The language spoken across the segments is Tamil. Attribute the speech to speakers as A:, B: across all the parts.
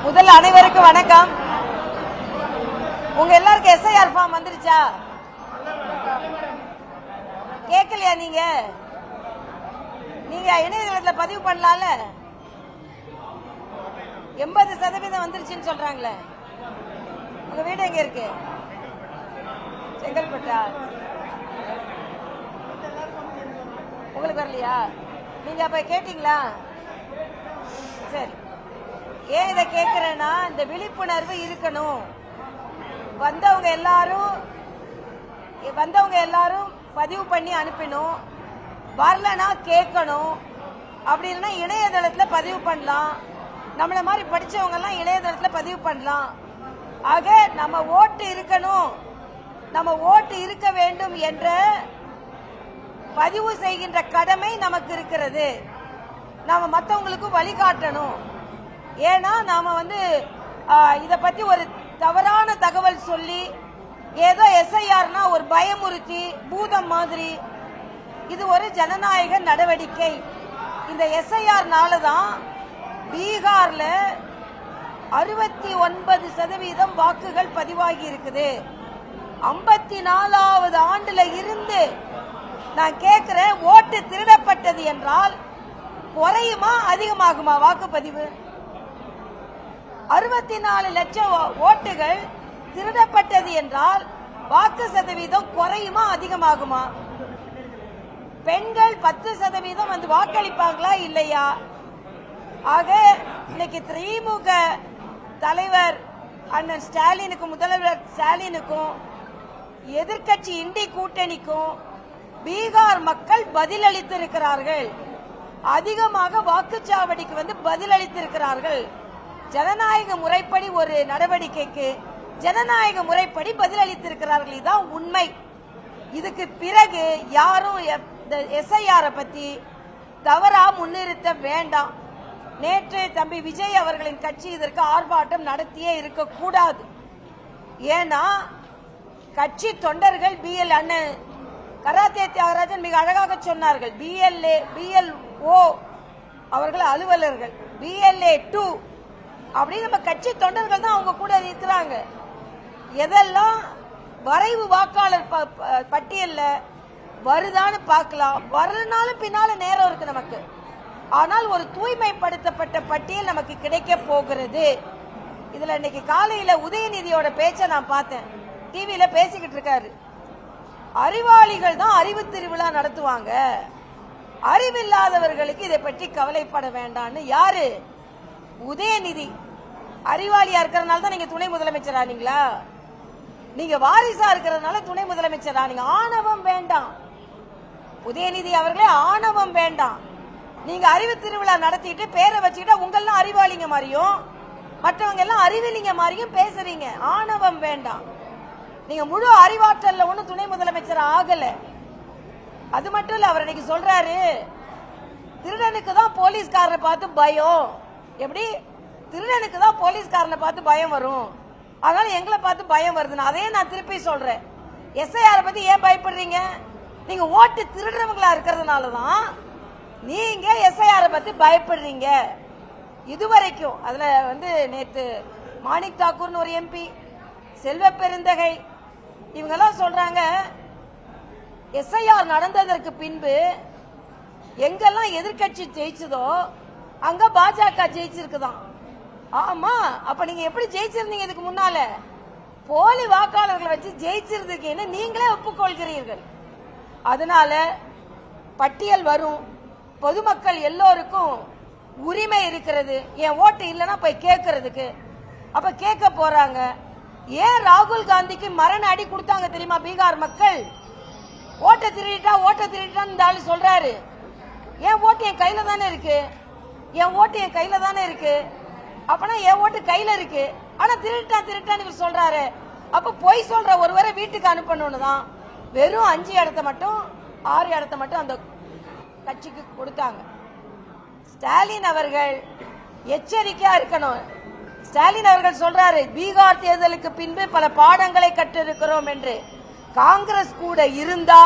A: முதல் அனைவருக்கும் வணக்கம். உங்க எல்லாருக்கும் எஸ்ஐஆர் ஃபார்ம் வந்துருச்சா? கேட்கலையா? நீங்க இணையதளத்தில் பதிவு பண்ணலாம்ல. 80% வந்துருச்சுன்னு சொல்றாங்களே. உங்க வீடு எங்க இருக்கு? செங்கல்பட்டா? உங்களுக்கு வரலையா? நீங்க அப்ப கேட்டீங்களா? சரி. ஏன் இதை கேட்கிறேன்னா, இந்த விழிப்புணர்வு இருக்கணும். வந்தவங்க எல்லாரும் பதிவு பண்ணி அனுப்பணும். வரலன்னா கேட்கணும். அப்படி இல்லைன்னா இணையதளத்தில் பதிவு பண்ணலாம். நம்மள மாதிரி படிச்சவங்க எல்லாம் இணையதளத்தில் பதிவு பண்ணலாம். ஆக நம்ம ஓட்டு இருக்கணும், நம்ம ஓட்டு இருக்க வேண்டும் என்ற பதிவு செய்கின்ற கடமை நமக்கு இருக்கிறது. நாம மற்றவங்களுக்கு வழிகாட்டணும். ஏன்னா நாம இத பத்தி ஒரு தவறான தகவல் சொல்லி ஏதோ எஸ்ஐஆர்னா ஒரு பயமுறுத்தி பூதம் மாதிரி, இது ஒரு ஜனநாயக நடவடிக்கை. இந்த எஸ்ஐஆர்னால தான் பீகார்ல 69% வாக்குகள் பதிவாகி இருக்குது. 54வது ஆண்டுல இருந்து நான் கேட்கிறேன், ஓட்டு திருடப்பட்டது என்றால் குறையுமா அதிகமாகுமா வாக்குப்பதிவு? 64 லட்சம் ஓட்டுகள் திருடப்பட்டது என்றால் வாக்கு சதவீதம் குறையுமா அதிகமாகுமா? பெண்கள் 10% வந்து வாக்களிப்பாங்களா இல்லையா? ஆக இன்னைக்கு திமுக தலைவர் அண்ணன் ஸ்டாலினுக்கும், முதல்வர் ஸ்டாலினுக்கும், எதிர்கட்சி இண்டி கூட்டணிக்கும் பீகார் மக்கள் பதிலளித்திருக்கிறார்கள். அதிகமாக வாக்குச்சாவடிக்கு பதிலளித்திருக்கிறார்கள். ஜனநாயக முறைப்படி ஒரு நடவடிக்கைக்கு ஜனநாயக முறைப்படி பதிலளித்திருக்கிறார்கள். இதுதான் உண்மை. இதுக்கு பிறகு யாரும் எஸ்ஐஆர் பத்தி தவறா முன்னிறுத்த வேண்டாம். நேற்று தம்பி விஜய் அவர்களின் கட்சி இதற்கு ஆர்ப்பாட்டம் நடத்தியே இருக்கக்கூடாது. ஏன்னா கட்சி தொண்டர்கள் BL அண்ணன் கராத்தே தியாகராஜன் மிக அழகாக சொன்னார்கள். BLO அவர்கள் அலுவலர்கள், BLA2 அப்படின்னு நம்ம கட்சி தொண்டர்கள் தான் அவங்க கூட இருக்கிறாங்க. எதெல்லாம் வரைவு வாக்காளர் பட்டியல்ல வருதான்னு பார்க்கலாம். வரலனாலும் பின்னால நேரம் இருக்கு நமக்கு. ஆனால் ஒரு தூய்மைப்படுத்தப்பட்ட பட்டியல் நமக்கு கிடைக்க போகிறது. இதுல இன்னைக்கு காலையில உதயநிதியோட பேச்ச நான் பார்த்தேன். டிவியில பேசிக்கிட்டு இருக்காரு. அறிவாளிகள் தான் அறிவு திருவிழா நடத்துவாங்க, அறிவில்லாதவர்களுக்கு இதை பற்றி கவலைப்பட வேண்டாம்னு யாரு? உதயநிதி. அறிவாளியா இருக்கிறதுனால தான் நீங்க துணை முதலமைச்சர் ஆனீங்களா? நீங்க வாரிசா இருக்கிறதுனால துணை முதலமைச்சர் ஆனீங்க. ஆணவம் வேண்டாம். உதயநிதி அவர்களே, ஆணவம் வேண்டாம். நீங்க அறிவு திருவிழா நடத்திட்டு பேரை வச்சுக்கிட்டா உங்கெல்லாம் அறிவாளிங்க மாதிரியும் மற்றவங்க எல்லாம் அறிவிலிங்க மாதிரியும் பேசுறீங்க. ஆணவம் வேண்டாம். நீங்க முழு அறிவாற்றல்ல ஒன்னும் துணை முதலமைச்சர் ஆகல. அது மட்டும் இல்ல, அவர் இன்னைக்கு சொல்றாரு, திருடனுக்கு தான் போலீஸ்காரரை பார்த்து பயம். எப்படி? திருடனுக்கு தான் போலீஸ்காரனை பார்த்து பயம் வரும், அதனால எங்களை பார்த்து பயம் வருதுன்னு. அதே நான் திருப்பி சொல்றேன். எஸ்ஐஆர் பத்தி ஏன் பயப்படுறீங்க? நீங்க ஓட்டு திருடுறவங்களா இருக்கிறதுனாலதான் நீங்க எஸ்ஐஆர் பத்தி பயப்படுறீங்க. இதுவரைக்கும் அதுல நேத்து மாணிக் தாக்கூர்னு ஒரு MP, செல்வ பெருந்தகை, இவங்கெல்லாம் சொல்றாங்க, எஸ்ஐஆர் நடந்ததற்கு பின்பு எங்கெல்லாம் எதிர்கட்சி ஜெயிச்சதோ அங்க பாஜக ஜெயிச்சிருக்குதான். ஆமா, அப்ப நீங்க எப்படி ஜெயிச்சிருந்தீங்க? இதுக்கு முன்னால போலி வாக்காளர்களை வச்சு ஜெயிச்சிருக்கீங்கன்னு நீங்களே ஒப்புக்கொள்கிறீர்கள். அதனால பட்டியல் வரும். பொதுமக்கள் எல்லோருக்கும் உரிமை இருக்கிறது. என் ஓட்டு இல்லைன்னா போய் கேட்கறதுக்கு. அப்ப கேட்க போறாங்க. ஏன் ராகுல் காந்திக்கு மரண அடி கொடுத்தாங்க தெரியுமா பீகார் மக்கள்? ஓட்டை திருடிட்டான்னு சொல்றாரு. என் ஓட்டு என் கையில தானே இருக்கு, என் ஓட்டு என் கையில தானே இருக்கு. அப்பனா என் ஓட்டு கையில இருக்கு, ஆனா திருட்டான்னு சொல்றாரு. அப்ப பொய் சொல்ற ஒருவரை வீட்டுக்கு அனுப்பணும்னு தான் வெறும் 5 இடத்த மட்டும் 6 இடத்த மட்டும் அந்த கட்சிக்கு கொடுத்தாங்க. ஸ்டாலின் அவர்கள் எச்சரிக்கையா இருக்கணும். ஸ்டாலின் அவர்கள் சொல்றாரு, பீகார் தேர்தலுக்கு பின்பு பல பாடங்களை கற்றிருக்கிறோம் என்று. காங்கிரஸ் கூட இருந்தா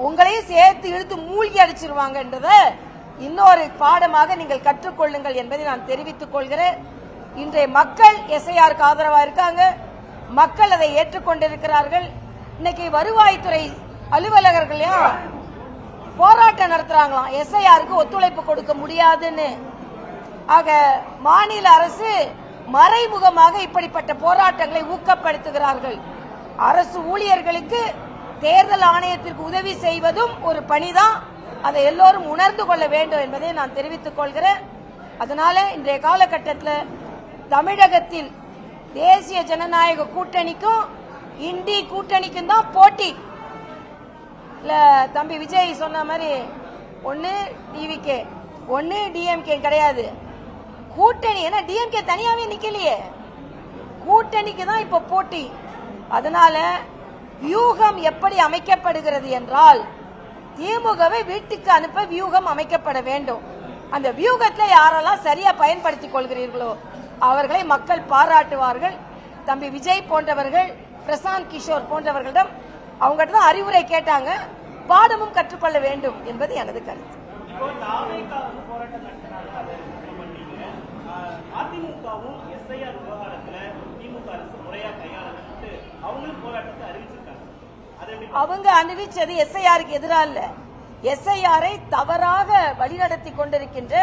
A: உங்களையும் சேர்த்து இழுத்து மூழ்கி அடிச்சிருவாங்க என்றத இன்னொரு பாடமாக நீங்கள் கற்றுக்கொள்ளுங்கள் என்பதை நான் தெரிவித்துக் கொள்கிறேன். இன்றைய மக்கள் எஸ்ஐஆருக்கு ஆதரவா இருக்காங்க. மக்கள் அதை ஏற்றுக்கொண்டிருக்கிறார்கள். இன்னைக்கு வருவாய்த்துறை அலுவலகர்களையும் போராட்டம் நடத்துறாங்களாம், எஸ்ஐஆருக்கு ஒத்துழைப்பு கொடுக்க முடியாதுன்னு. ஆக மாநில அரசு மறைமுகமாக இப்படிப்பட்ட போராட்டங்களை ஊக்கப்படுத்துகிறார்கள். அரசு ஊழியர்களுக்கு தேர்தல் ஆணையத்திற்கு உதவி செய்வதும் ஒரு பணிதான். அதை எல்லோரும் உணர்ந்து கொள்ள வேண்டும் என்பதை நான் தெரிவித்துக் கொள்கிறேன். அதனால இன்றைய காலகட்டத்தில் தமிழகத்தில் தேசிய ஜனநாயக கூட்டணிக்கும் இண்டி கூட்டணிக்கும் தான் போட்டி. இல்ல தம்பி விஜய் சொன்ன மாதிரி ஒன்னு டிவிகே ஒன்னு டிஎம்கே கிடையாது, கூட்டணி. ஏன்னா டிஎம்கே தனியாவே நிக்கலையே, கூட்டணிக்கு தான் இப்ப போட்டி. அதனால வியூகம் எப்படி அமைக்கப்படுகிறது என்றால், திமுகவை வீட்டுக்கு அனுப்ப வியூகம் அமைக்கப்பட வேண்டும். அந்த வியூகத்தில் யாரெல்லாம் சரியா பயன்படுத்திக் கொள்கிறீர்களோ அவர்களை மக்கள் பாராட்டுவார்கள். தம்பி விஜய் போன்றவர்கள், பிரசாந்த் கிஷோர் போன்றவர்களிடம் அவங்ககிட்ட தான் அறிவுரை கேட்டாங்க, பாடமும் கற்றுக்கொள்ள வேண்டும் என்பது எனது கருத்து.
B: அதிமுகவும் எஸ்ஐஆர் விவகாரத்துல திமுக அரசு முறையா கையாளப்பட்டு அவங்களும் போராட்டத்தை அறிவிச்சிருக்காங்க.
A: அவங்க அறிவிச்சது எஸ்ஐஆருக்கு எதிராக இல்ல, எஸ்ஐஆரை தவறாக வழிநடத்தி கொண்டிருக்கின்ற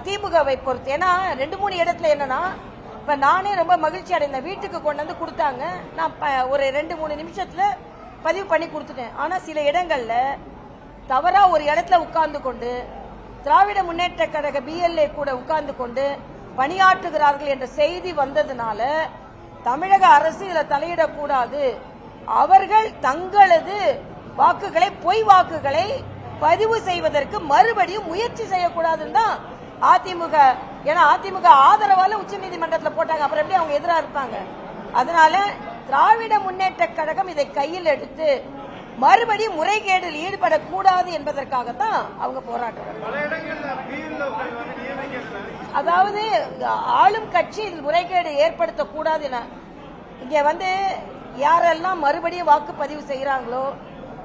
A: திமுகவை பொறுத்து. ஏன்னா 2-3 இடத்துல என்னன்னா, இப்ப நானே ரொம்ப மகிழ்ச்சி அடைந்தேன், வீட்டுக்கு கொண்டு வந்து கொடுத்தாங்க, நான் ஒரு 2-3 நிமிஷத்துல பதிவு பண்ணி கொடுத்துட்டேன். ஆனா சில இடங்கள்ல தவறா ஒரு இடத்துல உட்கார்ந்து கொண்டு திராவிட முன்னேற்ற கழக பிஎல்ஏ கூட உட்கார்ந்து கொண்டு பணியாற்றுகிறார்கள் என்ற செய்தி வந்ததுனால தமிழக அரசு இதுல தலையிடக்கூடாது. அவர்கள் தங்களது வாக்குகளை, பொய் வாக்குகளை பதிவு செய்வதற்கு மறுபடியும் முயற்சி செய்யக்கூடாதுன்னு தான் அதிமுக. ஏன்னா அதிமுக ஆதரவால உச்சநீதிமன்றத்தில் போட்டாங்க, அப்புறம் எப்படி அவங்க எதிராக இருப்பாங்க? அதனால திராவிட முன்னேற்ற கழகம் இதை கையில் எடுத்து மறுபடியும் முறைகேடில் ஈடுபடக்கூடாது என்பதற்காகத்தான் அவங்க போராட்டம். அதாவது ஆளும் கட்சி இதில் முறைகேடு ஏற்படுத்தக்கூடாது. இங்க யாரெல்லாம் மறுபடியும் வாக்குப்பதிவு செய்யறாங்களோ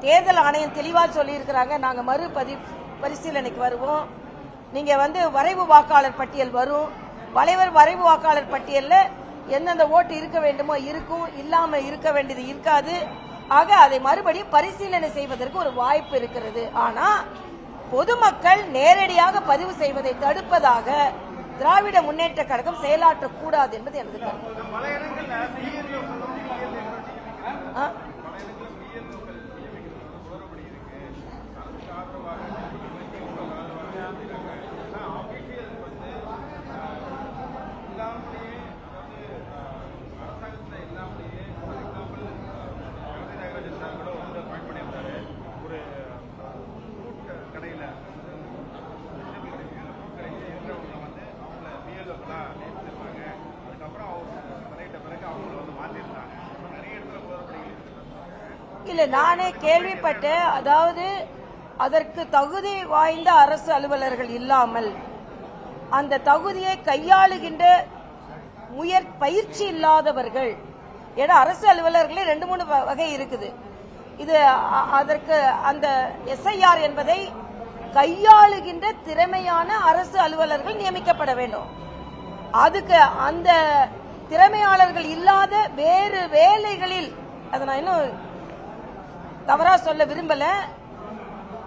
A: தேர்தல் ஆணையம் தெளிவா சொல்லி இருக்கிறாங்க, நாங்க பரிசீலனைக்கு வருவோம். நீங்க வரைவு வாக்காளர் பட்டியல் வரும், வரைவு வாக்காளர் பட்டியல்ல எந்தெந்த ஓட்டு இருக்க வேண்டுமோ இருக்கும், இல்லாம இருக்க வேண்டியது இருக்காது. ஆக அதை மறுபடியும் பரிசீலனை செய்வதற்கு ஒரு வாய்ப்பு இருக்கிறது. ஆனா பொதுமக்கள் நேரடியாக பதிவு செய்வதை தடுப்பதாக திராவிட முன்னேற்ற கழகம் செயலாற்றக்கூடாது என்பது எனது கருத்து. இல்ல, நானே கேள்விப்பட்டேன். அதாவது அதற்கு தகுதி வாய்ந்த அரசு அலுவலர்கள் இல்லாமல் அந்த தகுதியை கையாளுகின்ற பயிற்சி இல்லாதவர்கள். ஏன்னா அரசு அலுவலர்களே 2-3 வகை இருக்குது. இது அதற்கு அந்த எஸ்ஐஆர் என்பதை கையாளுகின்ற திறமையான அரசு அலுவலர்கள் நியமிக்கப்பட வேண்டும். அதுக்கு அந்த திறமையாளர்கள் இல்லாத வேறு வேலைகளில், அதை நான் இன்னும் தவறா சொல்ல விரும்பல,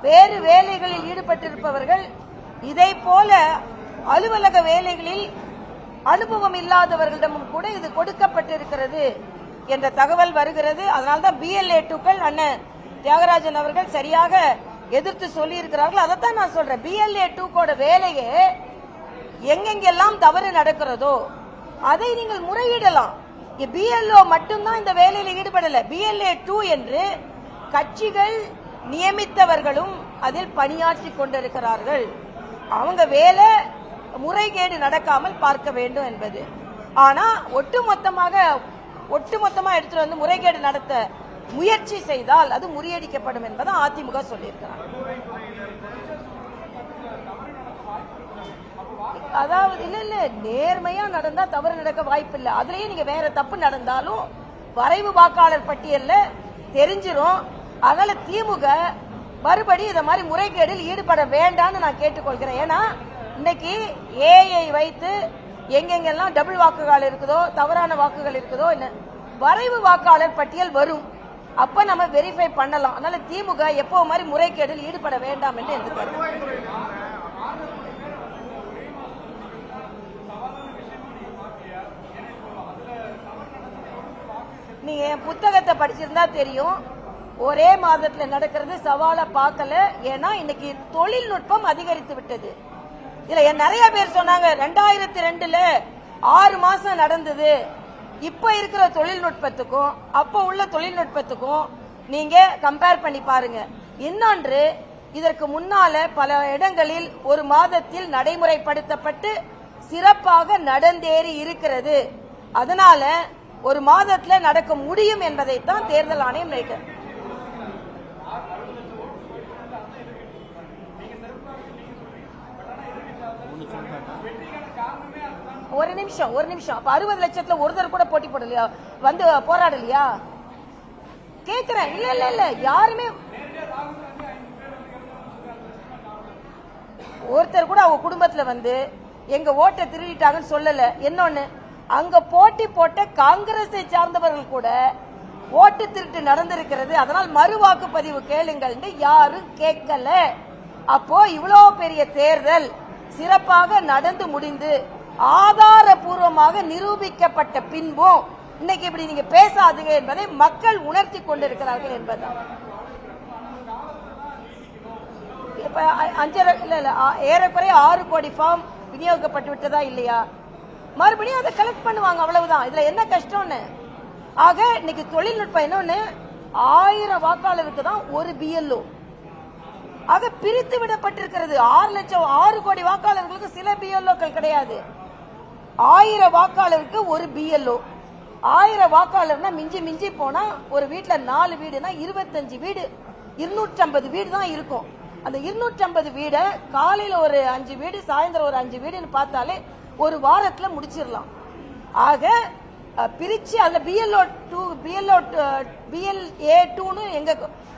A: வேறு வேலைகளில் ஈடுபட்டிருப்பவர்கள், இதை போல அலுவலக வேலைகளில் அனுபவம் இல்லாதவர்களிடமும் கூட இது கொடுக்கப்பட்டிருக்கிறது என்ற தகவல் வருகிறது. அதனால்தான் பிஎல்ஏ 2க்கள் அண்ணன் தியாகராஜன் அவர்கள் சரியாக எதிர்த்து சொல்லி இருக்கிறார்கள். அதைத்தான் நான் சொல்றேன். பிஎல்ஏ 2க்கோட வேலையே எங்கெங்கெல்லாம் தவறு நடக்கிறதோ அதை நீங்கள் முறையிடலாம். பிஎல்ஓ மட்டும்தான் இந்த வேலையில் ஈடுபடல. பிஎல்ஏ 2 என்று கட்சிகள் நியமித்தவர்களும் அதில் பணியாற்றி கொண்டிருக்கிறார்கள். அவங்க வேலை முறைகேடு நடக்காமல் பார்க்க வேண்டும் என்பது. ஆனா ஒட்டுமொத்தமா எடுத்துட்டு முறைகேடு நடத்த முயற்சி செய்தால் அது முறியடிக்கப்படும் என்பதை அதிமுக சொல்லியிருக்கிறார். அதாவது இல்ல நேர்மையா நடந்தா தவறு நடக்க வாய்ப்பு இல்லை. அதுலயே நீங்க வேற தப்பு நடந்தாலும் வரைவு வாக்காளர் பட்டியல்ல தெரிஞ்சிரும். அதனால திமுக மறுபடி இத மாதிரி முறைகேடில் ஈடுபட வேண்டாம்னு நான் கேட்டுக்கொள்கிறேன். ஏன்னா இன்னைக்கு ஏஐ வைத்து எங்கெங்கெல்லாம் டபுள் வாக்குகள் இருக்குதோ, தவறான வாக்குகள் இருக்குதோ, வரைவு வாக்காளர் பட்டியல் வரும். அப்ப நம்ம வெரிஃபை பண்ணலாம். அதனால திமுக எப்போ மாதிரி முறைகேடில் ஈடுபட வேண்டாம் என்று எதிர்பார்க்கிறேன். நீங்க என் புத்தகத்தை படிச்சிருந்தா தெரியும், ஒரே மாதத்துல நடக்கிறது சவாலை பார்க்கல. ஏன்னா இன்னைக்கு தொழில்நுட்பம் அதிகரித்து விட்டது. இதுல நிறைய பேர் சொன்னாங்க 2002ல 6 மாசம் நடந்தது. இப்ப இருக்கிற தொழில்நுட்பத்துக்கும் அப்ப உள்ள தொழில்நுட்பத்துக்கும் நீங்க கம்பேர் பண்ணி பாருங்க. இன்னொன்று, இதற்கு முன்னால பல இடங்களில் ஒரு மாதத்தில் நடைமுறைப்படுத்தப்பட்டு சிறப்பாக நடந்தேறி இருக்கிறது. அதனால ஒரு மாதத்துல நடக்க முடியும் என்பதைத்தான் தேர்தல் ஆணையம் நினைக்கிறது. ஒரு நிமிஷம். அப்ப 60 லட்சத்துல ஒருத்தர் கூட போட்டி போடலையா, வந்து போராடலையா கேக்குறேன். இல்ல யாருமே ஒருத்தர் கூட அவங்க குடும்பத்துல வந்து எங்க ஓட்டை திருடிட்டாங்கன்னு சொல்லல. இன்னொன்னு, அங்க போட்டி போட்ட காங்கிரஸை சார்ந்தவர்கள் கூட ஓட்டு திருட்டு நடந்திருக்கிறது, அதனால் மறு வாக்குப்பதிவு கேளுங்கள் யாரும் கேட்கல. அப்போ இவ்வளவு பெரிய தேர்தல் சிறப்பாக நடந்து முடிந்து ஆதாரபூர்வமாக நிரூபிக்கப்பட்ட பின்பும் இன்னைக்கு இப்படி நீங்க பேசாதீங்க என்பதை மக்கள் உணர்த்தி கொண்டிருக்கிறார்கள் என்பதுதான். இப்ப 5 ஏறக்குறைய 6 கோடி ஃபார்ம் விநியோகிக்கப்பட்டு விட்டதா இல்லையா? மறுபடியும் அதை கலெக்ட் பண்ணுவாங்க, அவ்வளவுதான். இதுல என்ன கஷ்டம்னு. ஆக இன்னைக்கு தொழில்நுட்பம் இன்னொன்னு, 1000 வாக்காளருக்கு தான் ஒரு BLO. ஆக பிரித்து விடப்பட்டிருக்கிறது. 6 கோடி வாக்காளர்களுக்கு சில BLOக்கள் கிடையாது. 1000 வாக்காளருக்கு ஒரு BLO. 1000 வாக்காளர்னா மிஞ்சி போனா ஒரு வீட்டுல 4 வீடுனா 25 வீடு, 250 வீடு தான் இருக்கும். அந்த 250 வீட காலையில ஒரு 5 வீடு, சாயந்தரம் ஒரு 5 வீடுன்னு பார்த்தாலே ஒரு வாரத்துல முடிச்சிடலாம். ஆக பிரிச்சு அதுல BLA2ன்னு எங்க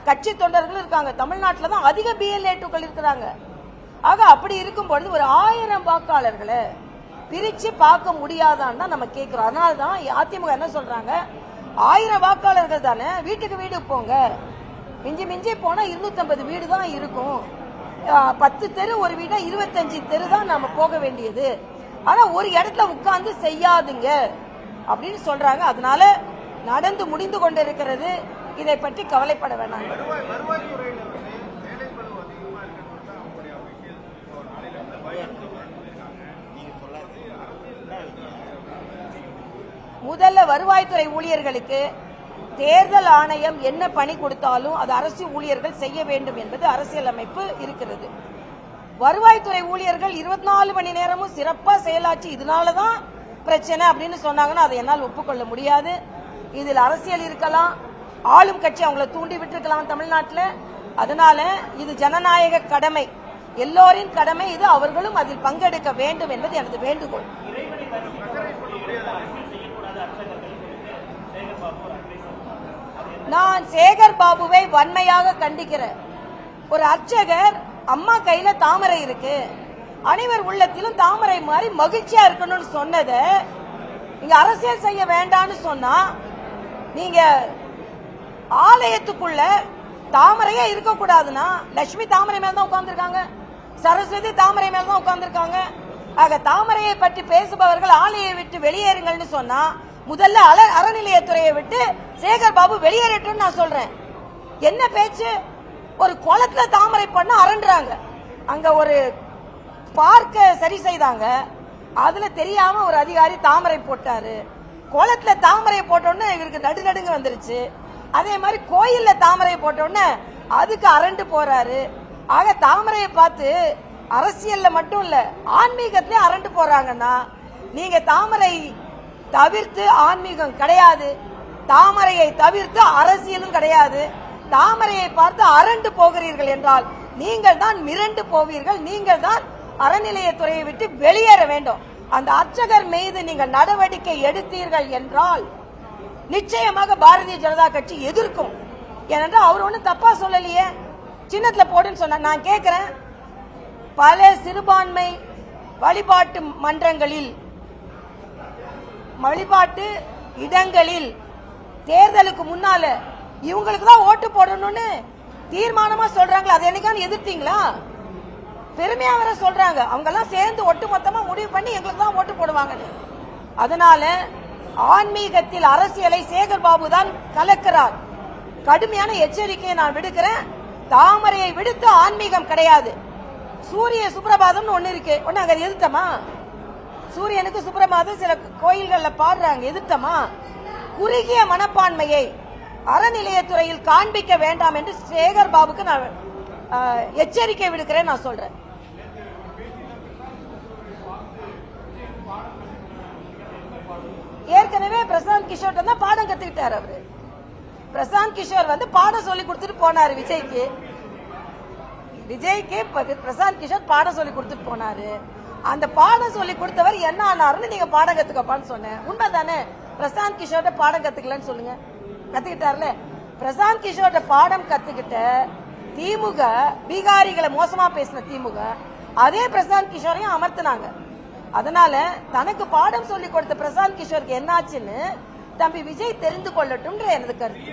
A: கட்சி தொண்டர்கள் இருக்காங்க. தமிழ்நாட்டில் தான் அதிக BLA2க்கள் இருக்கிறாங்க. ஆக அப்படி இருக்கும் பொழுது ஒரு 1000 வாக்காளர்களை பிரிச்சு பார்க்க முடியாதான்னு தான் நம்ம கேட்கிறோம். அதனாலதான் அதிமுக என்ன சொல்றாங்க, 1000 வாக்காளர்கள் தானே, வீட்டுக்கு வீடு போங்க. மிஞ்சி போனா 250 வீடு தான் இருக்கும். 10 தெரு ஒரு வீடா 25 தெரு தான் நாம போக வேண்டியது. ஆனா ஒரு இடத்துல உட்கார்ந்து செய்யாதுங்க அப்படின்னு சொல்றாங்க. அதனால நடந்து முடிந்து கொண்டிருக்கிறது. இதை பற்றி கவலைப்பட வேண்டாம். முதல்ல வருவாய்த்துறை ஊழியர்களுக்கு தேர்தல் ஆணையம் என்ன பணி கொடுத்தாலும் அது அரசு ஊழியர்கள் செய்ய வேண்டும் என்பது அரசியலமைப்பு இருக்கிறது. வருவாய்த்துறை ஊழியர்கள் 24 மணி நேரமும் சிறப்பா செயலாற்றி இதனாலதான் பிரச்சனை அப்படின்னு சொன்னாங்கன்னா அதை என்னால் ஒப்புக்கொள்ள முடியாது. இதில் அரசியல் இருக்கலாம், ஆளும் கட்சி அவங்களை தூண்டி விட்டுருக்கலாம் தமிழ்நாட்டில். அதனால இது ஜனநாயக கடமை, எல்லோரின் கடமை இது. அவர்களும் அதில் பங்கெடுக்க வேண்டும் என்பது எனது வேண்டுகோள். நான் சேகர் பாபுவை வன்மையாக கண்டிக்கிறேன். ஒரு அர்ச்சகர் அம்மா கையில தாமரை இருக்கு, அனைவர் உள்ளத்திலும் தாமரை மாதிரி மகிழ்ச்சியா இருக்கணும்னு சொன்னத நீங்க அரசியல் செய்ய வேண்டாம்னு சொன்னா, நீங்க ஆலயத்துக்குள்ள தாமரையே இருக்க கூடாதுன்னா லட்சுமி தாமரை மேல தான் உட்கார்ந்துருக்காங்க, சரஸ்வதி தாமரை மேல தான் உட்கார்ந்துருக்காங்க. ஆக தாமரையை பற்றி பேசுபவர்கள் ஆலயை விட்டு வெளியேறுங்கள்னு சொன்னா முதல்ல அறநிலையத்துறையை விட்டு சேகர் பாபு வெளியேறட்டும் நான் சொல்றேன். என்ன பேச்சு? ஒரு குளத்துல தாமரை பண்ண அரண்டுறாங்க. அங்க ஒரு பார்க்க சரி செய்தாங்க, அதுல தெரியாம ஒரு அதிகாரி தாமரை போட்டாரு. குளத்துல தாமரை போட்டோன்னு இவருக்கு நடுநடுங்க வந்துருச்சு. அதே மாதிரி கோயில்ல தாமரை போட்டோன்னு அதுக்கு அரண்டு போறாரு. ஆக தாமரையை பார்த்து அரசியல்ல மட்டும் இல்ல ஆன்மீகத்திலே அரண்டு போறாங்கன்னா, நீங்க தாமரை தவிர்த்து ஆன்மீகம் கிடையாது, தாமரையை தவிர்த்து அரசியலும் கிடையாது. தாமரையை பார்த்து அரண்டு போகிறீர்கள் என்றால் நீங்கள் தான் மிரண்டு போவீர்கள். நீங்கள் தான் அறநிலையத்துறையை விட்டு வெளியேற வேண்டும். அந்த அர்ச்சகர் மீது நீங்கள் நடவடிக்கை எடுத்தீர்கள் என்றால் நிச்சயமாக பாரதிய ஜனதா கட்சி எதிர்க்கும். ஏனென்றால் அவர் ஒன்னும் தப்பா சொல்லலையே, சின்னத்துல போடுன்னு சொன்ன. நான் கேட்கிறேன், பல சிறுபான்மை வழிபாட்டு மன்றங்களில் வழிபாட்டு இடங்களில் தேர்தலுக்கு முன்னால இவங்களுக்கு தான் ஓட்டு போடணும்னு தீர்மானமா சொல்றாங்களா? அதை என்னைக்கான எதிர்த்தீங்களா? பெருமையா வர சொல்றாங்க. அவங்க எல்லாம் சேர்ந்து ஒட்டு மொத்தமா முடிவு பண்ணி எங்களுக்கு தான் ஓட்டு போடுவாங்கன்னு. அதனால ஆன்மீகத்தில் அரசியலை சேகர் பாபு தான் கலக்கிறார். கடுமையான எச்சரிக்கையை நான் விடுக்கிறேன். தாமரையை விடுத்து ஆன்மீகம் கிடையாது. சூரிய சுப்ரபாதம் ஒண்ணு இருக்கு, ஒண்ணு அங்க எதிர்த்தமா? சூரியனுக்கு சுப்ரபாதம் சில கோயில்கள்ல பாடுறாங்க, எதிர்த்தமா? குறுகிய மனப்பான்மையை அறநிலையத்துறையில் காண்பிக்க வேண்டாம் என்று சேகர் பாபுக்கு நான் எச்சரிக்கை விடுக்கிறேன். நான் சொல்றேன், ஏற்கனவே பிரசாந்த் கிஷோர் தான் பாடம் கத்துக்கிட்டாரு. அவரு பிரசாந்த் கிஷோர் வந்து பாடம் சொல்லி கொடுத்துட்டு போனாரு விஜய்க்கு. பிரசாந்த் கிஷோர் பாடம் சொல்லி கொடுத்துட்டு போனாரு. அந்த பாடம் சொல்லி கொடுத்தவர் என்ன ஆனாருன்னு நீங்க பாடம் கத்துக்கப்பான்னு சொன்னேன். உண்மைதானே? பிரசாந்த் கிஷோர்ட பாடம் கத்துக்கலன்னு சொல்லுங்க, கத்துக்கிட்டாருல. பிரசாந்த் கிஷோர்ட பாடம் கத்துக்கிட்ட திமுக, பீகாரிகளை மோசமா பேசின திமுக அதே பிரசாந்த் கிஷோரையும் அமர்த்தினாங்க. அதனால தனக்கு பாடம் சொல்லி கொடுத்த பிரசாந்த் கிஷோருக்கு என்னாச்சுன்னு தம்பி விஜய் தெரிந்து கொள்ளட்டும் எனது கருத்து.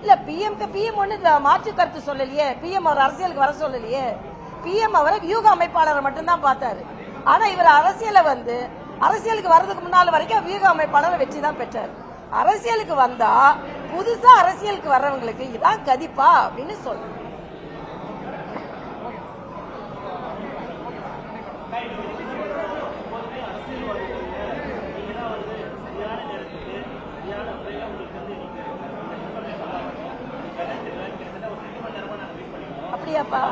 A: இல்ல பிஎம் ஒண்ணு மாற்று கருத்து சொல்லலையே. பிஎம் அவர் அரசியலுக்கு வர சொல்லலையே. பிஎம் அவரை வியூக அமைப்பாளரை மட்டும்தான் பார்த்தாரு. ஆனா இவர் அரசியலுக்கு வர்றதுக்கு முன்னால வரைக்கும் வியூக அமைப்பாளர் வெற்றி தான் பெற்றார். அரசியலுக்கு வந்தா புதுசா அரசியலுக்கு வர்றவங்களுக்கு இதான் கதிப்பா அப்படின்னு சொல்றேன். அப்படியாப்பா?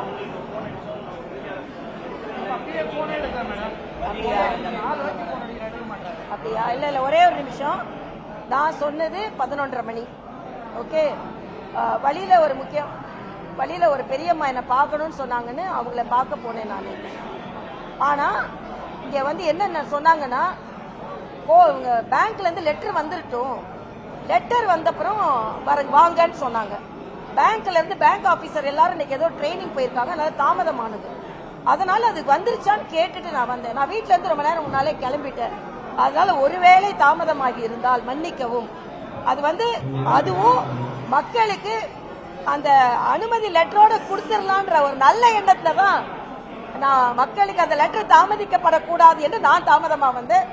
A: அப்படியா? இல்ல ஒரே ஒரு நிமிஷம். நான் சொன்னது 11:30 மணி. ஓகே, வழியில ஒரு பெரியம்மா என்ன பார்க்கணும்னு சொன்னாங்கன்னு அவங்கள பார்க்க போனேன் நான். ஆனா இங்க வந்து என்ன சொன்னாங்கன்னா, பேங்க்ல இருந்து லெட்டர் வந்துட்டோம், லெட்டர் வந்தப்புறம் வாங்கன்னு சொன்னாங்க. பேங்க்ல இருந்து பேங்க் ஆபீசர் எல்லாரும் இன்னைக்கு ஏதோ ட்ரைனிங் போயிருக்காங்க, அதனால தாமதமானது. அதனால அது வந்துருச்சான்னு கேட்டுட்டு நான் வந்தேன். நான் வீட்டுல இருந்து ரொம்ப நேரம் முன்னாலே கிளம்பிட்டேன். அதனால ஒருவேளை தாமதமாகி இருந்தால் மன்னிக்கவும். அதுவும் மக்களுக்கு அந்த அனுமதி லெட்டரோட கொடுத்துடலான்ற ஒரு நல்ல எண்ணத்துல தான் நான் மக்களுக்கு அந்த லெட்டர் தாமதிக்கப்படக்கூடாது என்று நான் தாமதமா வந்தேன்.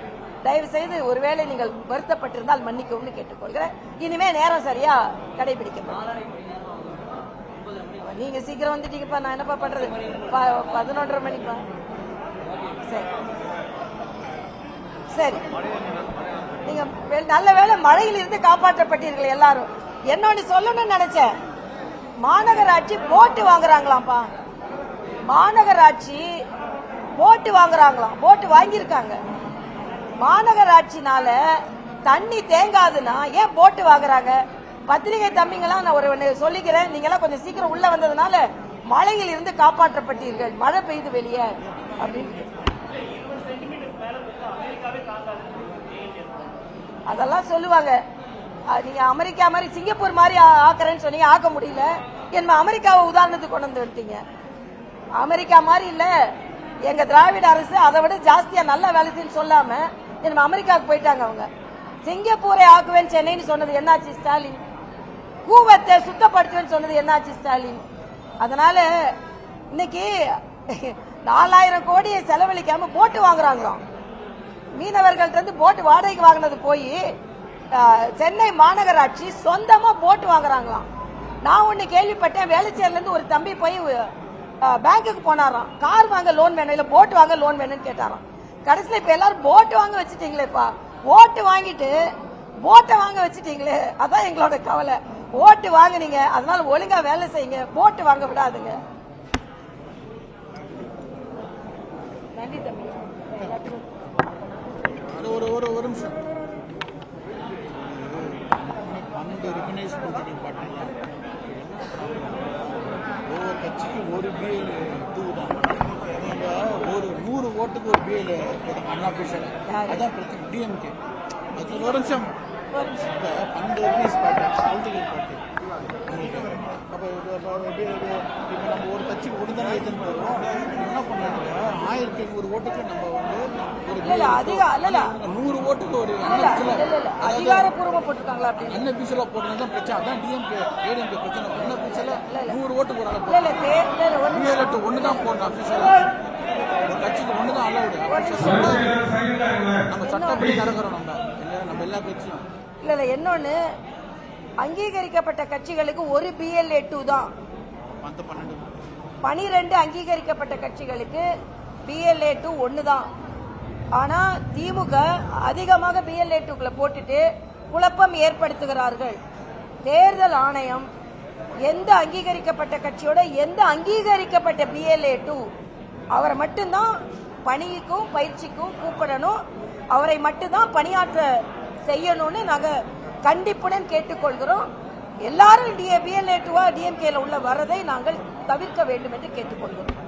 A: தயவு செய்து ஒருவேளை நீங்கள் வருத்தப்பட்டிருந்தால் மன்னிக்கவும் கேட்டுக்கொள்கிறேன். இனிமே நேரம் சரியா கடைபிடிக்கப்படும். நீங்க சீக்கிரம் வந்துட்டீங்கப்பா, நான் என்னப்பா பண்றது? 11:30 மணிப்பா. சரி, நீங்க நல்ல வேளை மழையில் இருந்து காப்பாற்றப்பட்டீர்கள் எல்லாரும். என்னன்னு சொல்லணும்னு நினைச்சேன். மாநகராட்சி போட்டு வாங்குறாங்களாம்ப்பா. மாநகராட்சி போட்டு வாங்குறாங்களாம். போட்டு வாங்கியிருக்காங்க. மாநகராட்சினால தண்ணி தேங்காதுன்னா ஏன் போட்டு வாங்குறாங்க? பத்திரிகை தம்பிங்கெல்லாம் நான் ஒரு சொல்லிக்கிறேன், நீங்க எல்லாம் கொஞ்சம் சீக்கிரம் உள்ள வந்ததுனால மழையில் இருந்து காப்பாற்றப்பட்டீர்கள். மழை பெய்து வெளியே அப்படின்னு அதெல்லாம் சொல்லுவாங்க. நீங்க அமெரிக்கா மாதிரி சிங்கப்பூர் மாதிரி ஆக்குறேன்னு சொன்னீங்க, ஆக்க முடியல. என்ன அமெரிக்காவை உதாரணத்துக்கு கொண்டு வந்து விட்டீங்க. அமெரிக்கா மாதிரி இல்ல எங்க திராவிட அரசு, அதை விட ஜாஸ்தியா நல்ல வேலை செய்யு சொல்லாம என்ன அமெரிக்காவுக்கு போயிட்டாங்க. அவங்க சிங்கப்பூரை ஆக்குவேன்னு சென்னைன்னு சொன்னது என்னாச்சு ஸ்டாலின்? கூவத்தை சுத்தப்படுத்துவேன்னு சொன்னது என்னாச்சு ஸ்டாலின்? அதனால இன்னைக்கு 4000 கோடியை செலவழிக்காம போட்டு வாங்குறாங்களாம். மீனவர்கள்ட்ட இருந்து போட்டு வாடகைக்கு வாங்கினது போய் சென்னை மாநகராட்சி சொந்தமா போட்டு வாங்குறாங்களாம். நான் ஒண்ணு கேள்விப்பட்டேன், வேளச்சேரில இருந்து ஒரு தம்பி போய் பேங்குக்கு போனாராம். கார் வாங்க லோன் வேணும், இல்ல போட்டு வாங்க லோன் வேணும்னு கேட்டாராம். கடைசியில இப்ப எல்லாரும் போட்டு வாங்க வச்சுட்டீங்களேப்பா. ஓட்டு வாங்கிட்டு போட்டை வாங்க வச்சுட்டீங்களே, அதான் எங்களோட கவலை. ஓட்டு வாங்குனீங்க, அதனால ஒழுங்கா வேலை செய்யுங்க, போட்டு வாங்க விடாதுங்க. நன்றி தம்பி.
C: ஒரு நிமிஷம். ரிகனைஸ் பொலிட்டிக்கல் பார்ட்டில ஒவ்வொரு கட்சிக்கு ஒரு பிஎல் இதுதான். ஒரு 100 ஓட்டுக்கு ஒரு பிஎல் அன்அபிஷியல். அதான் பிரச்சனை டிஎம்கே. அது ஒரு நிமிஷம். 12 ரிகனைஸ் பார்ட்டி பொலிட்டிக்கல் பார்ட்டி இப்போ நம்ம ஒரு கட்சிக்கு ஒன்று தானே ஏஜென்ட் போகிறோம். என்ன பண்ணாங்க 1500 ஓட்டுக்கு நம்ம வந்து ஒரு
A: இல்ல அதிகம் இல்ல
C: 100 ஓட்டுக்கு ஒரு
A: அதிகாரப்பூர்வமா போட்டிருக்காங்களா அப்படின்னு
C: அன்அபிஷியலா போடுறது தான் பிரச்சனை. அதான் டிஎம்கே ஏடிஎம்கே பிரச்சனை. அன்அபிஷியலா 100 ஓட்டுக்கு ஒரு ஆள்
A: இல்ல இல்ல தேர்தல்
C: பிஎல்ஏ ஒன்று தான் போடணும். அபிஷியலா ஒரு கட்சிக்கு ஒன்று தான் அலவுடு. நம்ம சட்டப்படி நடக்கிறோம். நம்ம எல்லா கட்சியும்
A: இல்ல இல்ல இன்னொன்னு அங்கீகரிக்கப்பட்ட கட்சிகளுக்கு ஒரு BLA 2 தான். 12 அங்கீகரிக்கப்பட்ட கட்சிகளுக்கு BLA 2 1 தான். ஆனா திமுக அதிகமாக BLA 2 போட்டுட்டு குழப்பம் ஏற்படுத்துகிறார்கள். தேர்தல் ஆணையம் எந்த அங்கீகரிக்கப்பட்ட கட்சியோட எந்த அங்கீகரிக்கப்பட்ட BLA 2 அவரை மட்டும்தான் பணிக்கும் பயிற்சிக்கும் கூப்பிடணும், அவரை மட்டும்தான் பணியாற்ற செய்யணும்னு நாங்க கண்டிப்புடன் கேட்டுக்கொள்கிறோம். எல்லாரும் BLA 2 DMK உள்ள வரதை நாங்கள் தவிர்க்க வேண்டும் என்று கேட்டுக்கொள்கிறோம்.